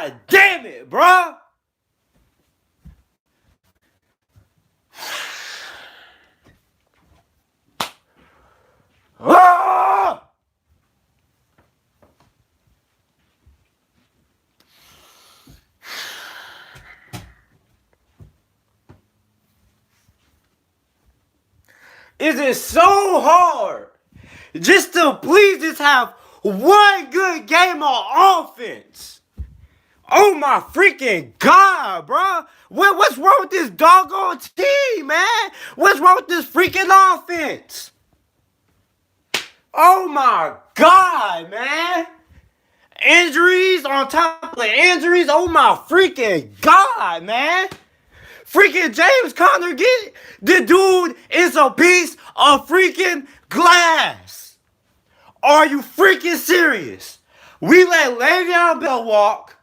God damn it, bro. Ah! Is it so hard just to please just have one good game on offense? Oh my freaking God, bro. What's wrong with this doggone team, man? What's wrong with this freaking offense? Oh my God, man. Injuries on top of injuries. Oh my freaking God, man. Freaking James Conner, get it? The dude is a piece of freaking glass. Are you freaking serious? We let Le'Veon Bell walk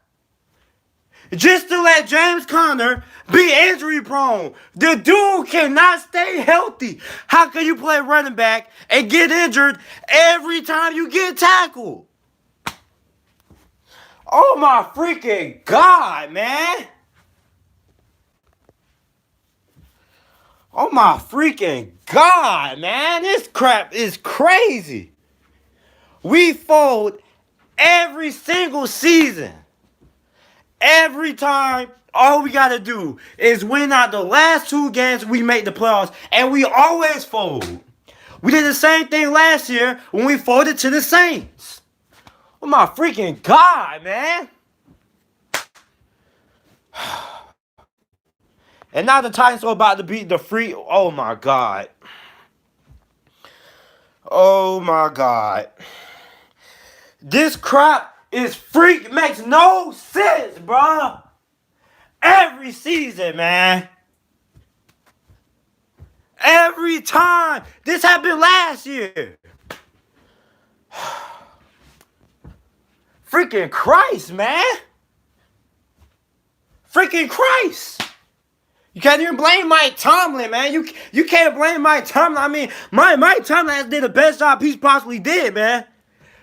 just to let James Conner be injury prone. The dude cannot stay healthy. How can you play running back and get injured every time you get tackled? Oh my freaking God, man. Oh my freaking God, man. This crap is crazy. We fold every single season. Every time, all we got to do is win out the last 2 games we make the playoffs, and we always fold. We did the same thing last year when we folded to the Saints. Oh my freaking God, man. And now the Titans are about to beat the free. Oh my God. Oh my God. This crap is freak. Makes no sense, bro. Every season, man. Every time. This happened last year. Freaking Christ, man. Freaking Christ. You can't even blame Mike Tomlin, man. You can't blame Mike Tomlin. I mean, Mike Tomlin has did the best job he's possibly did, man.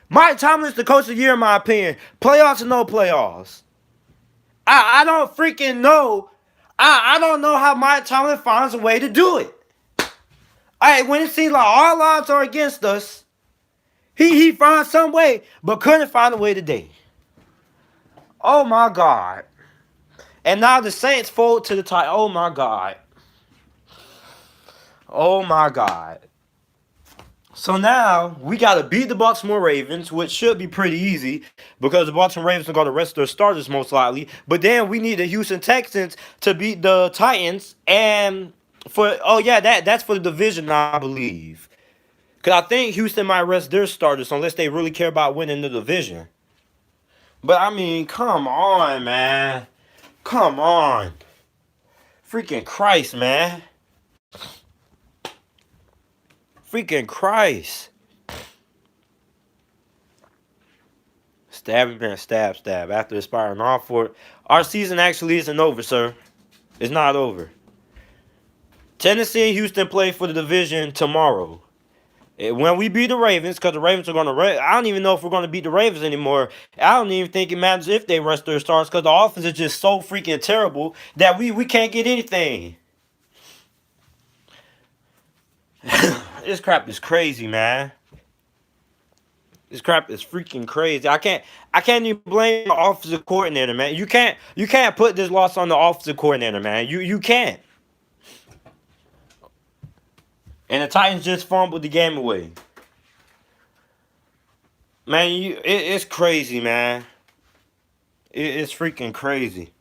Mike Tomlin's the coach of the year, in my opinion. Playoffs or no playoffs. I don't freaking know. I don't know how Mike Tomlin finds a way to do it. Alright, when it seems like all odds are against us, he finds some way, but couldn't find a way today. Oh my God. And now the Saints fold to the tie. Oh my God. Oh my God. So now we got to beat the Baltimore Ravens, which should be pretty easy because the Baltimore Ravens are going to rest their starters most likely. But then we need the Houston Texans to beat the Titans. And that's for the division, I believe. Because I think Houston might rest their starters unless they really care about winning the division. But I mean, come on, man. Come on. Freaking Christ, man. Freaking Christ. Stab, man, stab. After expiring all for our season actually isn't over, sir. It's not over. Tennessee and Houston play for the division tomorrow. When we beat the Ravens, because the Ravens are going to... I don't even know if we're going to beat the Ravens anymore. I don't even think it matters if they rest their stars because the offense is just so freaking terrible that we can't get anything. This crap is crazy, man. This crap is freaking crazy. I can't even blame the offensive coordinator, man. You can't put this loss on the offensive coordinator, man. You can't. And the Titans just fumbled the game away. Man, it's crazy, man. It's freaking crazy.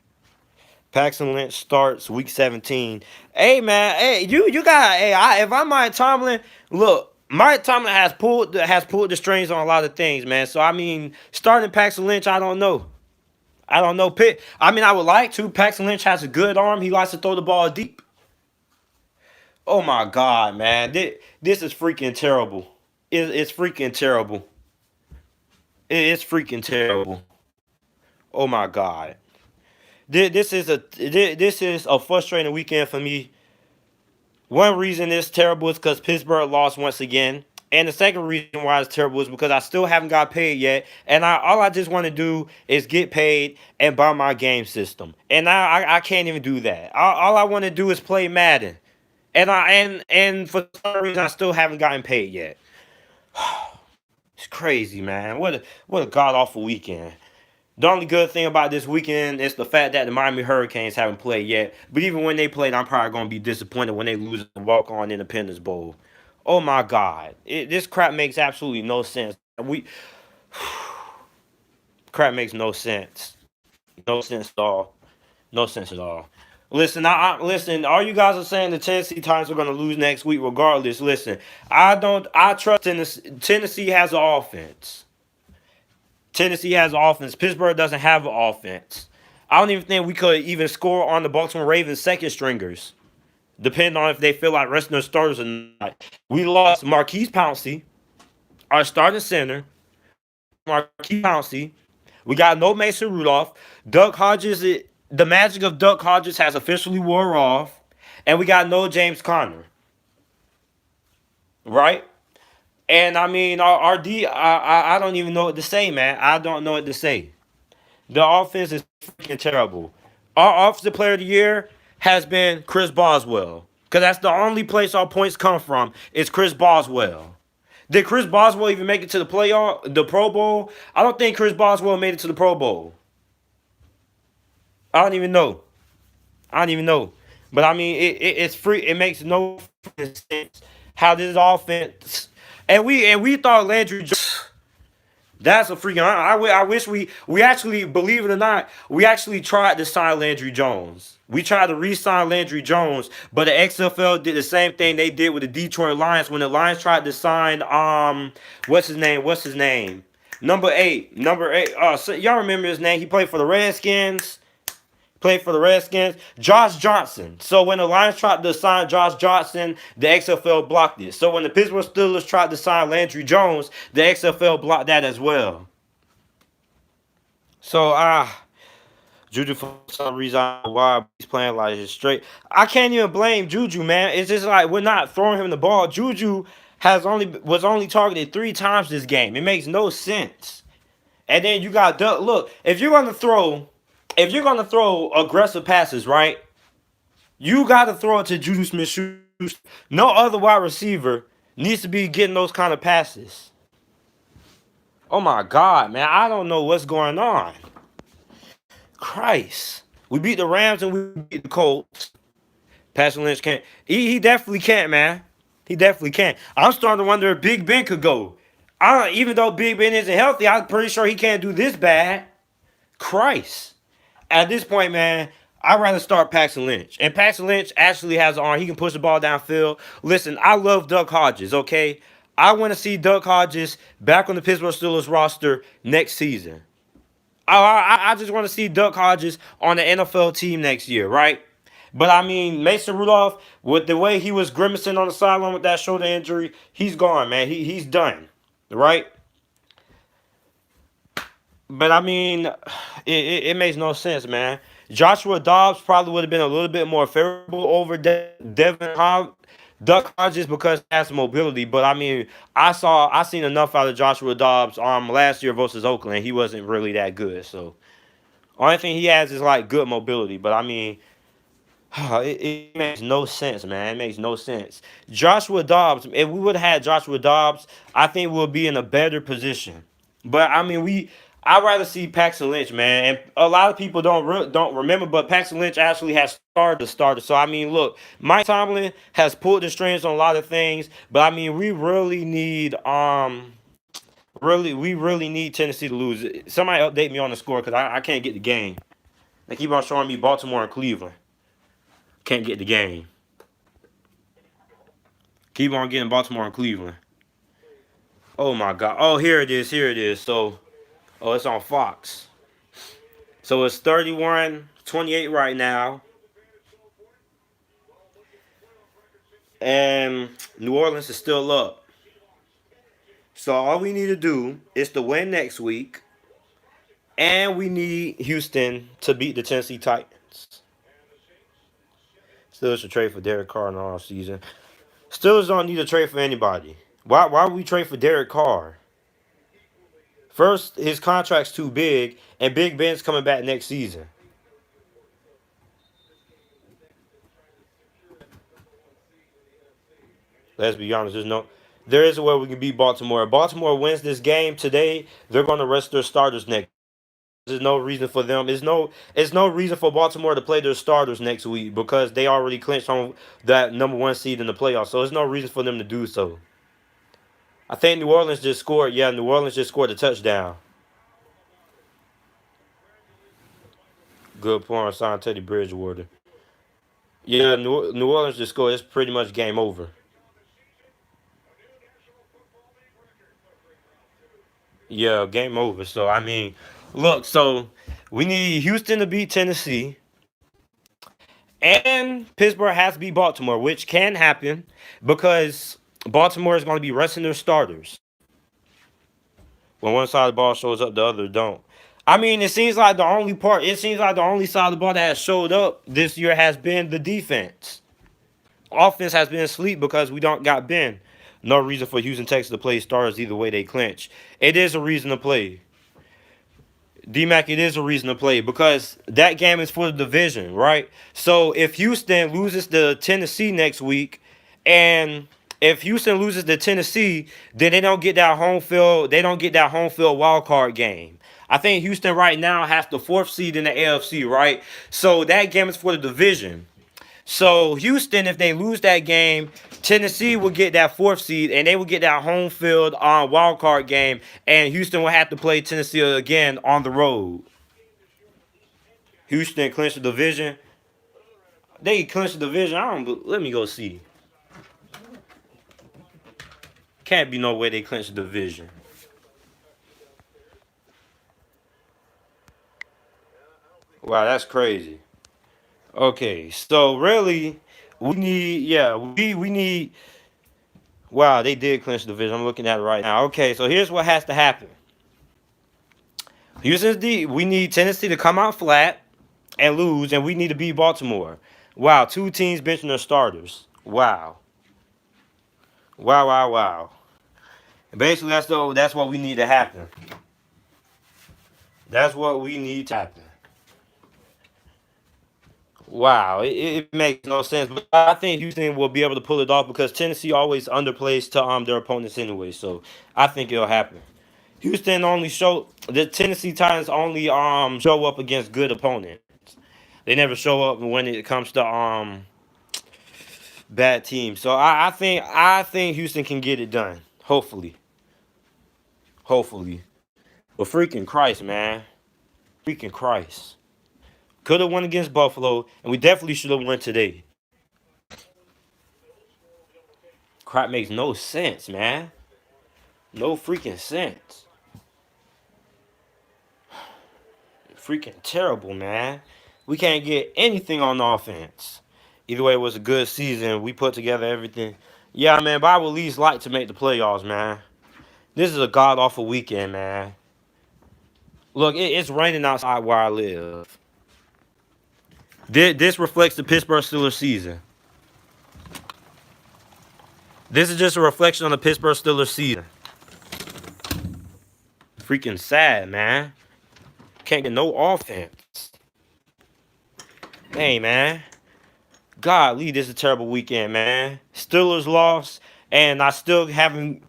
Paxton Lynch starts week 17. Hey, man. Hey, you got. Hey, if I'm Mike Tomlin, look. Mike Tomlin has pulled the strings on a lot of things, man. So I mean, starting Paxton Lynch, I don't know. I would like to. Paxton Lynch has a good arm. He likes to throw the ball deep. Oh my God, man. This is freaking terrible. It's freaking terrible. It's freaking terrible. Oh my God. This is a frustrating weekend for me. One reason it's terrible is because Pittsburgh lost once again. And the second reason why it's terrible is because I still haven't got paid yet, and all I just want to do is get paid and buy my game system, and I can't even do that. All I want to do is play Madden, and for some reason I still haven't gotten paid yet. It's crazy, man. What a god awful weekend. The only good thing about this weekend is the fact that the Miami Hurricanes haven't played yet. But even when they played, I'm probably gonna be disappointed when they lose the walk on Independence Bowl. Oh my God, this crap makes absolutely no sense. We crap makes no sense. No sense at all. No sense at all. Listen, listen. All you guys are saying the Tennessee Titans are going to lose next week, regardless. Listen, I don't. I trust Tennessee. Tennessee has an offense. Tennessee has an offense. Pittsburgh doesn't have an offense. I don't even think we could even score on the Baltimore Ravens second stringers, depending on if they feel like resting their starters or not. We lost Marquise Pouncey, our starting center. Marquise Pouncey. We got no Mason Rudolph. Duck Hodges, the magic of Duck Hodges has officially wore off. And we got no James Conner. Right? And I mean, our D, I don't even know what to say, man. I don't know what to say. The offense is freaking terrible. Our offensive player of the year has been Chris Boswell. Because that's the only place our points come from is Chris Boswell. Did Chris Boswell even make it to the playoff, the Pro Bowl? I don't think Chris Boswell made it to the Pro Bowl. I don't even know. I don't even know. But I mean, it's free. It makes no sense how this offense. And we thought Landry. That's a freaking. I wish we actually, believe it or not, we actually tried to sign Landry Jones. We tried to re-sign Landry Jones, but the XFL did the same thing they did with the Detroit Lions when the Lions tried to sign what's his name? What's his name? Number 8. So y'all remember his name? He played for the Redskins. Played for the Redskins, Josh Johnson. So when the Lions tried to sign Josh Johnson, the XFL blocked it. So when the Pittsburgh Steelers tried to sign Landry Jones, the XFL blocked that as well. So Juju for some reason why he's playing like this straight. I can't even blame Juju, man. It's just like we're not throwing him the ball. Juju was only targeted 3 times this game. It makes no sense. And then you got Doug. Look, if you're gonna throw aggressive passes, right? You got to throw it to Juju Smith-Schuster. No other wide receiver needs to be getting those kind of passes. Oh my God, man! I don't know what's going on. Christ, we beat the Rams and we beat the Colts. Pastor Lynch can't. He definitely can't, man. He definitely can't. I'm starting to wonder if Big Ben could go. Even though Big Ben isn't healthy, I'm pretty sure he can't do this bad. Christ. At this point, man, I'd rather start Paxton Lynch. And Paxton Lynch actually has an arm. He can push the ball downfield. Listen, I love Duck Hodges, okay? I want to see Duck Hodges back on the Pittsburgh Steelers roster next season. I just want to see Duck Hodges on the NFL team next year, right? But I mean, Mason Rudolph, with the way he was grimacing on the sideline with that shoulder injury, he's gone, man. He's done, right? But I mean, it makes no sense, man. Joshua Dobbs probably would have been a little bit more favorable over Duck Hodges because he has mobility. But I mean, I seen enough out of Joshua Dobbs last year versus Oakland. He wasn't really that good. So only thing he has is like good mobility. But I mean, it makes no sense, man. It makes no sense. Joshua Dobbs, if we would have had Joshua Dobbs, I think we'll be in a better position. But I mean, I'd rather see Paxton Lynch, man. And a lot of people don't remember, but Paxton Lynch actually has started the starter. So I mean, look, Mike Tomlin has pulled the strings on a lot of things, but I mean, we really need Tennessee to lose. Somebody update me on the score because I can't get the game. They keep on showing me Baltimore and Cleveland. Can't get the game. Keep on getting Baltimore and Cleveland. Oh my God. Oh, here it is. Here it is. So, it's on Fox. So it's 31-28 right now. And New Orleans is still up. So all we need to do is to win next week. And we need Houston to beat the Tennessee Titans. Steelers should trade for Derek Carr in the offseason. Steelers don't need to trade for anybody. Why would we trade for Derek Carr? First, his contract's too big, and Big Ben's coming back next season. Let's be honest. There is a way we can beat Baltimore. If Baltimore wins this game today, they're going to rest their starters next. There's no reason for them. It's no reason for Baltimore to play their starters next week because they already clinched on that number one seed in the playoffs. So there's no reason for them to do so. I think New Orleans just scored. Yeah, New Orleans just scored a touchdown. Good point on sign Teddy Bridgewater. Yeah, New Orleans just scored. It's pretty much game over. Yeah, game over. So I mean, look. So we need Houston to beat Tennessee, and Pittsburgh has to beat Baltimore, which can happen because Baltimore is going to be resting their starters. When one side of the ball shows up, the other don't. I mean, it seems like the only part. It seems like the only side of the ball that has showed up this year has been the defense. Offense has been asleep because we don't got Ben. No reason for Houston Texas to play stars either way they clinch. It is a reason to play. DMAC, it is a reason to play because that game is for the division, right? So if Houston loses to Tennessee next week, and if Houston loses to Tennessee, then they don't get that home field. They don't get that home field wild card game. I think Houston right now has the fourth seed in the AFC, right? So that game is for the division. So Houston, if they lose that game, Tennessee will get that fourth seed, and they will get that home field on wild card game, and Houston will have to play Tennessee again on the road. Houston clinched the division. They clinched the division. I don't. Let me go see. Can't be no way they clinched the division. Wow, that's crazy. Okay, so really, we need. Yeah, we need. Wow, they did clinch the division. I'm looking at it right now. Okay, so here's what has to happen. Houston's D. We need Tennessee to come out flat and lose, and we need to beat Baltimore. Wow, two teams benching their starters. Wow, wow, wow, wow. Basically, that's what we need to happen. That's what we need to happen. Wow, it makes no sense, but I think Houston will be able to pull it off because Tennessee always underplays to their opponents anyway. So I think it'll happen. Houston only show the Tennessee Titans only show up against good opponents. They never show up when it comes to bad teams. So I think Houston can get it done. Hopefully. Hopefully. But freaking Christ, man. Freaking Christ. Could have won against Buffalo, and we definitely should have won today. Crap makes no sense, man. No freaking sense. Freaking terrible, man. We can't get anything on offense. Either way, it was a good season. We put together everything. Yeah, man, but I would at least like to make the playoffs, man. This is a god awful weekend, man. Look, it's raining outside where I live. This reflects the Pittsburgh Steelers season. This is just a reflection on the Pittsburgh Steelers season. Freaking sad, man. Can't get no offense. Hey, man. Golly, this is a terrible weekend, man. Steelers lost, and I still haven't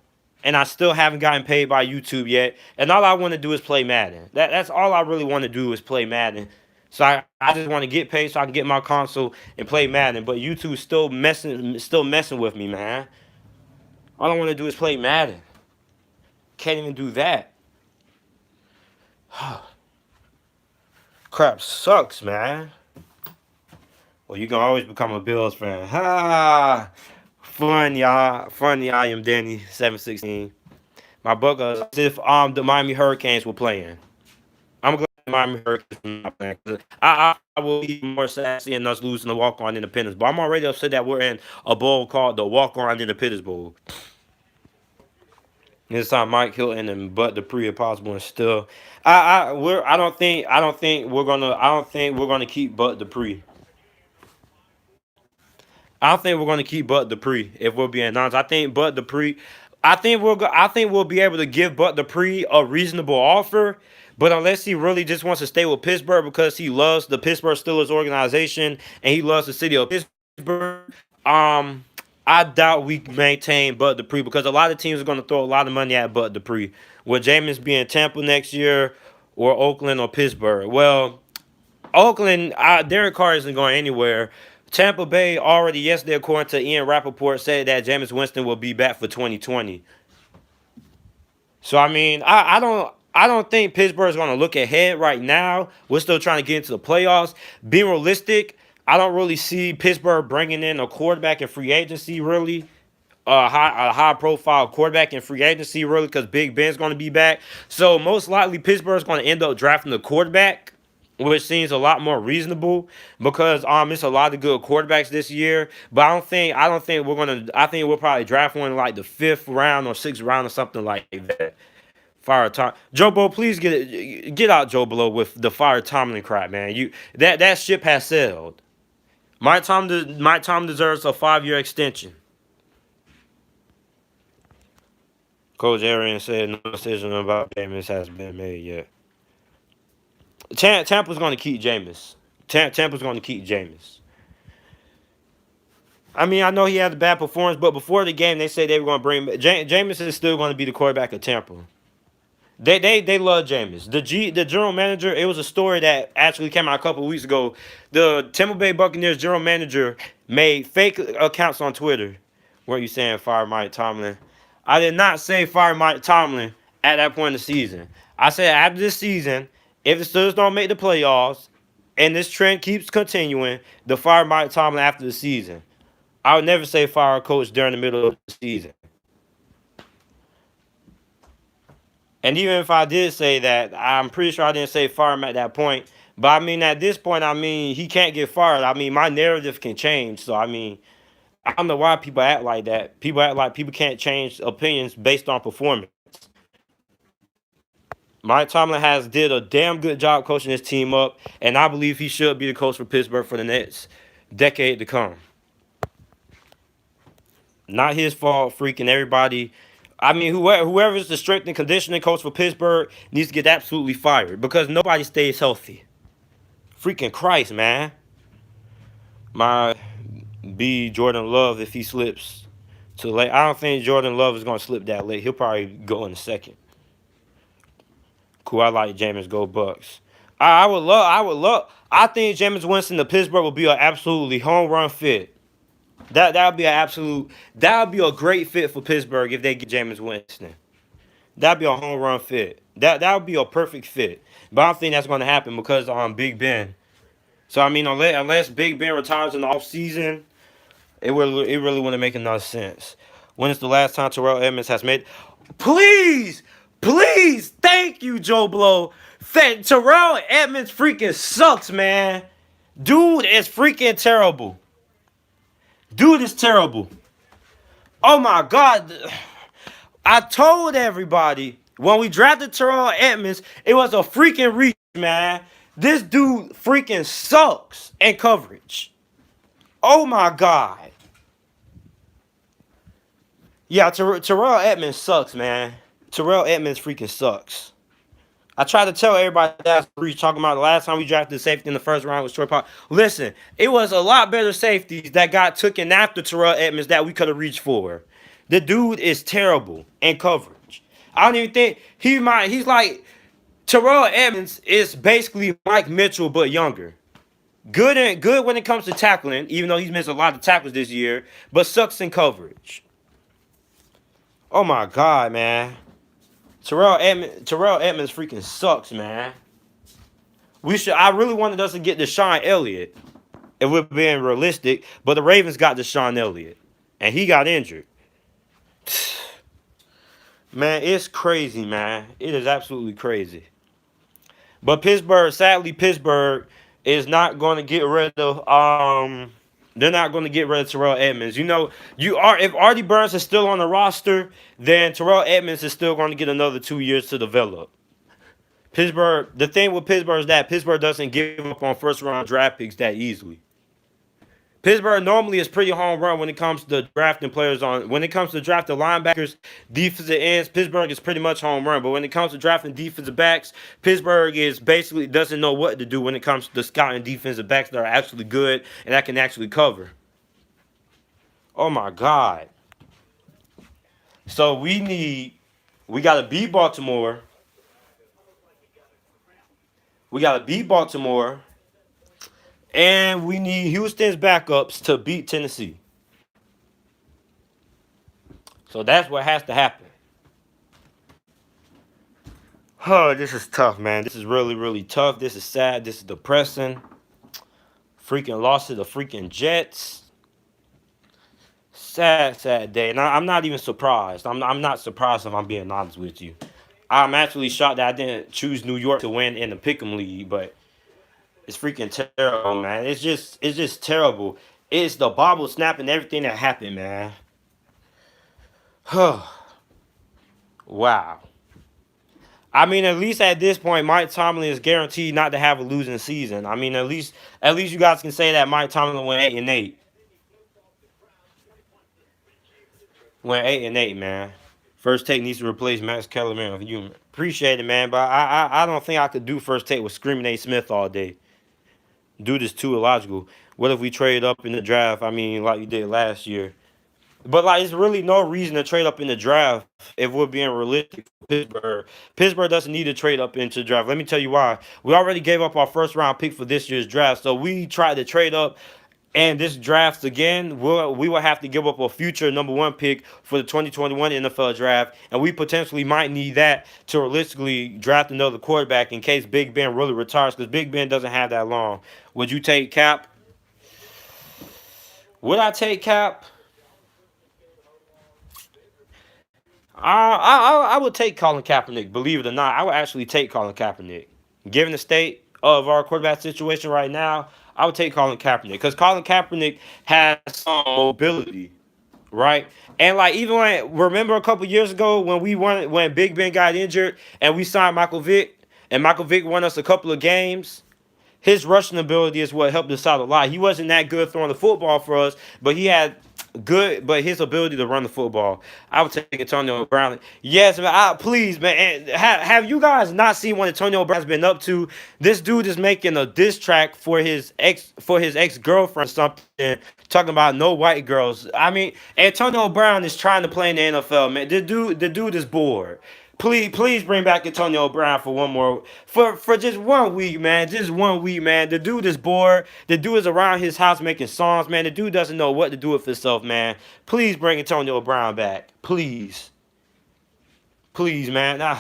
gotten paid by YouTube yet. And all I want to do is play Madden. That's all I really want to do is play Madden. So I just want to get paid so I can get my console and play Madden. But YouTube's still messing with me, man. All I want to do is play Madden. Can't even do that. Crap sucks, man. Well, you can always become a Bills fan. Ha! Fun, y'all. Funny, I am Danny, 716. My book is as if the Miami Hurricanes were playing. I'm glad the Miami Hurricanes are not playing. I will be more sad seeing us losing the walk-on Independence Bowl. I'm already upset that we're in a bowl called the Walk-on Independence Bowl. This time Mike Hilton and Bud Dupree are possible and still I don't think we're gonna keep Bud Dupree. I don't think we're going to keep Bud Dupree if we're being honest. I think Bud Dupree. I think we'll be able to give Bud Dupree a reasonable offer, but unless he really just wants to stay with Pittsburgh because he loves the Pittsburgh Steelers organization and he loves the city of Pittsburgh, um, I doubt we maintain Bud Dupree because a lot of teams are going to throw a lot of money at Bud Dupree. Will Jameis be in Tampa next year, or Oakland or Pittsburgh? Well, Oakland, Derek Carr isn't going anywhere. Tampa Bay already yesterday, according to Ian Rappaport, said that Jameis Winston will be back for 2020. So I mean, I don't think Pittsburgh's going to look ahead right now. We're still trying to get into the playoffs. Being realistic, I don't really see Pittsburgh bringing in a quarterback in free agency really. A high profile quarterback in free agency really because Big Ben's going to be back. So most likely Pittsburgh's going to end up drafting the quarterback, which seems a lot more reasonable because it's a lot of good quarterbacks this year. But I don't think we're gonna. I think we'll probably draft one in like the fifth round or sixth round or something like that. Fire Tom, Joe Blow, please get out Joe Blow with the Fire Tomlin crap, man. That ship has sailed. Mike Tom deserves a 5-year extension. Coach Arian said no decision about Jameis has been made yet. Tampa's going to keep Jameis. Tampa's going to keep Jameis. I mean, I know he had a bad performance, but before the game, they said they were going to bring Jameis is still going to be the quarterback of Tampa. They love Jameis. The general manager. It was a story that actually came out a couple of weeks ago. The Tampa Bay Buccaneers general manager made fake accounts on Twitter. Were you saying fire Mike Tomlin? I did not say fire Mike Tomlin at that point in the season. I said after this season, if the Steelers don't make the playoffs and this trend keeps continuing, the fire Mike Tomlin after the season. I would never say fire a coach during the middle of the season. And even if I did say that, I'm pretty sure I didn't say fire him at that point. But I mean, at this point, I mean, he can't get fired. I mean, my narrative can change. So, I mean, I don't know why people act like that. People act like people can't change opinions based on performance. Mike Tomlin has did a damn good job coaching his team up, and I believe he should be the coach for Pittsburgh for the next decade to come. Not his fault, freaking everybody. I mean, whoever's the strength and conditioning coach for Pittsburgh needs to get absolutely fired because nobody stays healthy. Freaking Christ, man. My B Jordan Love if he slips too late. I don't think Jordan Love is gonna slip that late. He'll probably go in a second. Cool. I like Jameis. Go Bucks. I think Jameis Winston to Pittsburgh will be an absolutely home run fit. That would be an absolute. That would be a great fit for Pittsburgh if they get Jameis Winston. That'd be a home run fit. That would be a perfect fit. But I don't think that's going to happen because Big Ben. So I mean, unless Big Ben retires in the offseason, it really wouldn't make enough sense. When is the last time Terrell Edmonds has made? Please, please, thank you, Joe Blow. Terrell Edmonds freaking sucks, man. Dude is freaking terrible. Dude is terrible. Oh my God. I told everybody when we drafted Terrell Edmonds, it was a freaking reach, man. This dude freaking sucks in coverage. Oh my God. Yeah, Terrell Edmonds sucks, man. Terrell Edmonds freaking sucks. I tried to tell everybody that's reach talking about the last time we drafted safety in the first round with Troy Park. Listen, it was a lot better safeties that got taken after Terrell Edmonds that we could have reached for. The dude is terrible in coverage. I don't even think he's like Terrell Edmonds is basically Mike Mitchell but younger. Good when it comes to tackling, even though he's missed a lot of tackles this year, but sucks in coverage. Oh my God, man. Terrell Edmonds freaking sucks, man. I really wanted us to get Deshaun Elliott if we're being realistic, but the Ravens got Deshaun Elliott, and he got injured. Man, it's crazy, man. It is absolutely crazy. But sadly, Pittsburgh is not going to get rid of they're not going to get rid of Terrell Edmonds. You know, if Artie Burns is still on the roster, then Terrell Edmonds is still going to get another 2 years to develop. The thing with Pittsburgh is that Pittsburgh doesn't give up on first round draft picks that easily. Pittsburgh normally is pretty home run when it comes to drafting players on. When it comes to drafting linebackers, defensive ends, Pittsburgh is pretty much home run. But when it comes to drafting defensive backs, Pittsburgh is basically doesn't know what to do when it comes to scouting defensive backs that are actually good and that can actually cover. Oh my God! So we got to beat Baltimore. We got to beat Baltimore, and we need Houston's backups to beat Tennessee. So that's what has to happen. Oh, this is tough, man. This is really, really tough. This is sad. This is depressing. Freaking lost to the freaking Jets. Sad, sad day. And I'm not even surprised. I'm not surprised if I'm being honest with you. I'm actually shocked that I didn't choose New York to win in the Pick'em League, but it's freaking terrible, man. It's just terrible. It's the bobble snap and everything that happened, man. Wow. I mean, at least at this point, Mike Tomlin is guaranteed not to have a losing season. I mean, at least you guys can say that Mike Tomlin went 8-8. Went 8-8, man. First take needs to replace Max Kellerman. You appreciate it, man, but I don't think I could do first take with Screaming A. Smith all day. Dude is too illogical. What if we trade up in the draft? I mean, like you did last year. But like, it's really no reason to trade up in the draft if we're being realistic. For Pittsburgh doesn't need to trade up into the draft. Let me tell you why. We already gave up our first round pick for this year's draft, so we tried to trade up. And this drafts again, we will have to give up a future number one pick for the 2021 NFL draft, and we potentially might need that to realistically draft another quarterback in case Big Ben really retires, because Big Ben doesn't have that long. Would you take Cap? Would I take Cap? I would take Colin Kaepernick. Believe it or not, I would actually take Colin Kaepernick. Given the state of our quarterback situation right now, I would take Colin Kaepernick because Colin Kaepernick has some mobility, right? And like even remember a couple years ago when Big Ben got injured and we signed Michael Vick and Michael Vick won us a couple of games. His rushing ability is what helped us out a lot. He wasn't that good throwing the football for us, but his ability to run the football. I would take Antonio Brown. Yes, man. Please, man. And have you guys not seen what Antonio Brown's been up to? This dude is making a diss track for his ex girlfriend or something, talking about no white girls. I mean, Antonio Brown is trying to play in the NFL, man. The dude is bored. Please bring back Antonio Brown for one more for just 1 week, man. Just 1 week, man. The dude is bored. The dude is around his house making songs, man. The dude doesn't know what to do with himself, man. Please bring Antonio Brown back. Please, man.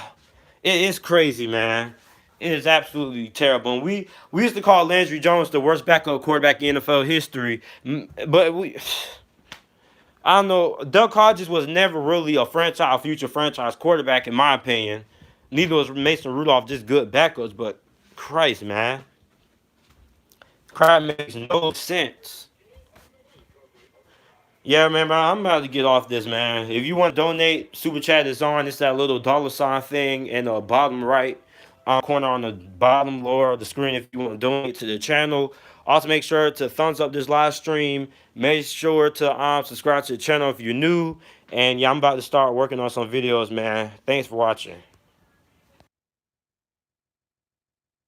It's crazy, man. It is absolutely terrible. And we used to call Landry Jones the worst backup quarterback in NFL history, but I don't know. Doug Hodges was never really a future franchise quarterback, in my opinion. Neither was Mason Rudolph, just good backups. But Christ, man, crap makes no sense. Yeah, man, I'm about to get off this, man. If you want to donate, Super Chat is on. It's that little dollar sign thing in the bottom right corner on the bottom lower of the screen if you want to donate to the channel. Also, make sure to thumbs up this live stream. Make sure to subscribe to the channel if you're new. And yeah, I'm about to start working on some videos, man. Thanks for watching.